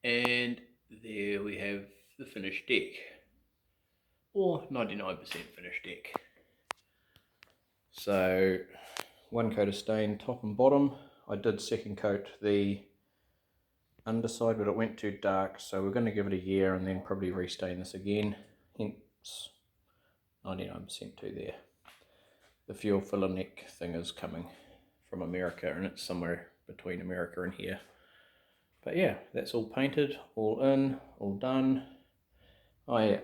And there we have the finished deck, or 99% finished deck. So one coat of stain top and bottom. I did second coat the underside, but it went too dark, so we're going to give it a year and then probably restain this again, hence 99% too there. The fuel filler neck thing is coming from America, and it's somewhere between America and here. But yeah, that's all painted, all in, all done. Oh yeah,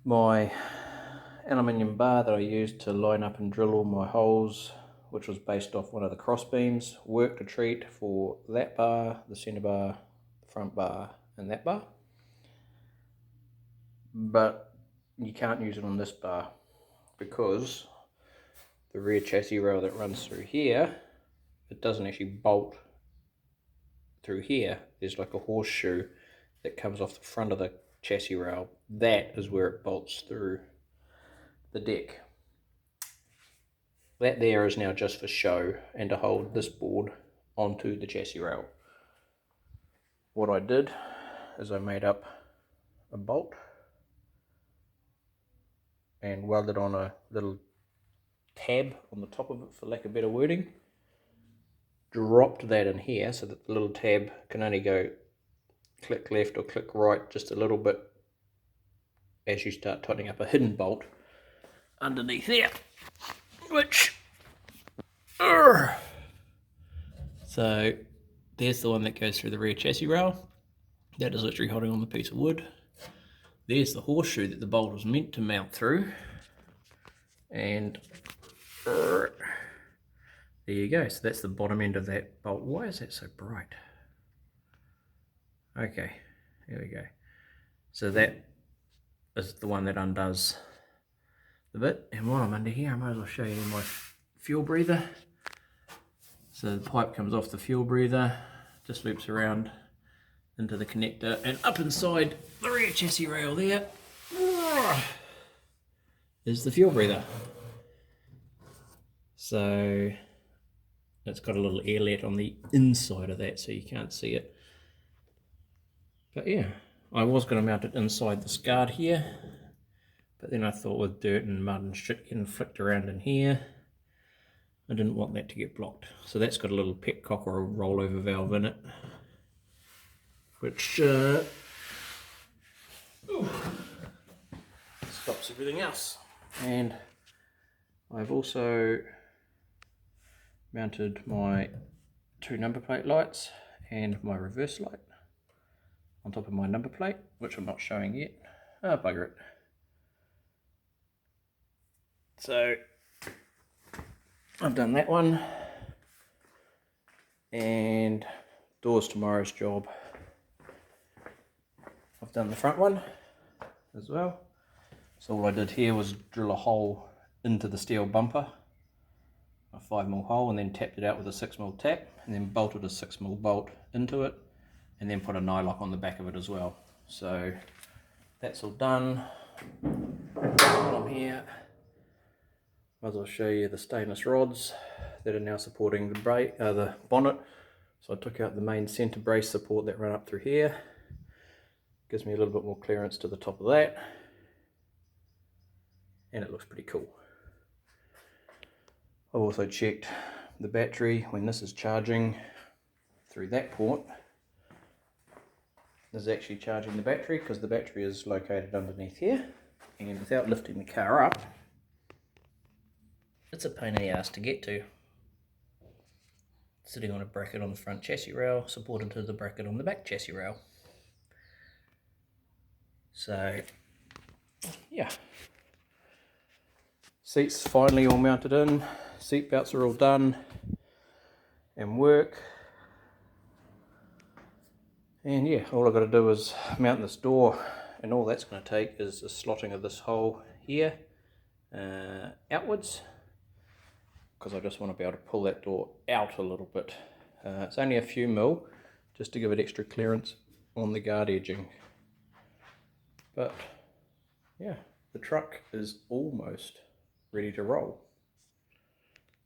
my aluminium bar that I used to line up and drill all my holes, which was based off one of the cross beams, worked a treat for that bar, the center bar, the front bar, and that bar. But you can't use it on this bar because the rear chassis rail that runs through here, it doesn't actually bolt through here. There's like a horseshoe that comes off the front of the chassis rail. That is where it bolts through the deck. That there is now just for show and to hold this board onto the chassis rail. What I did is I made up a bolt and welded on a little tab on the top of it, for lack of better wording. Dropped that in here so that the little tab can only go click left or click right just a little bit as you start tightening up a hidden bolt underneath there, which so there's the one that goes through the rear chassis rail. That is literally holding on the piece of wood. There's the horseshoe that the bolt was meant to mount through, and there you go. So that's the bottom end of that bolt. Why is that so bright? Okay, here we go. So that is the one that undoes the bit. And while I'm under here, I might as well show you my fuel breather. So the pipe comes off the fuel breather, just loops around into the connector and up inside the rear chassis rail there is the fuel breather. So it's got a little airlet on the inside of that so you can't see it. But yeah, I was going to mount it inside this guard here, but then I thought with dirt and mud and shit getting flicked around in here, I didn't want that to get blocked. So that's got a little petcock or a rollover valve in it, which stops everything else. And I've also mounted my 2 number plate lights and my reverse light on top of my number plate, which I'm not showing yet. Ah, bugger it. So I've done that one, and doors tomorrow's job. I've done the front one as well. So all I did here was drill a hole into the steel bumper, a 5mm hole, and then tapped it out with a 6mm tap, and then bolted a 6mm bolt into it, and then put a nylock on the back of it as well. So that's all done. While I'm here, might as well show you the stainless rods that are now supporting the bonnet. So I took out the main center brace support that ran up through here. Gives me a little bit more clearance to the top of that, and it looks pretty cool. I've also checked the battery when this is charging through that port. This is actually charging the battery because the battery is located underneath here, and without lifting the car up, it's a pain in the ass to get to. Sitting on a bracket on the front chassis rail, supported to the bracket on the back chassis rail. So yeah, seats finally all mounted in, seat belts are all done and work. And yeah, all I've got to do is mount this door, and all that's going to take is the slotting of this hole here outwards, because I just want to be able to pull that door out a little bit. It's only a few mil, just to give it extra clearance on the guard edging. But yeah, the truck is almost ready to roll.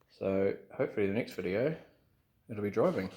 So hopefully the next video it'll be driving.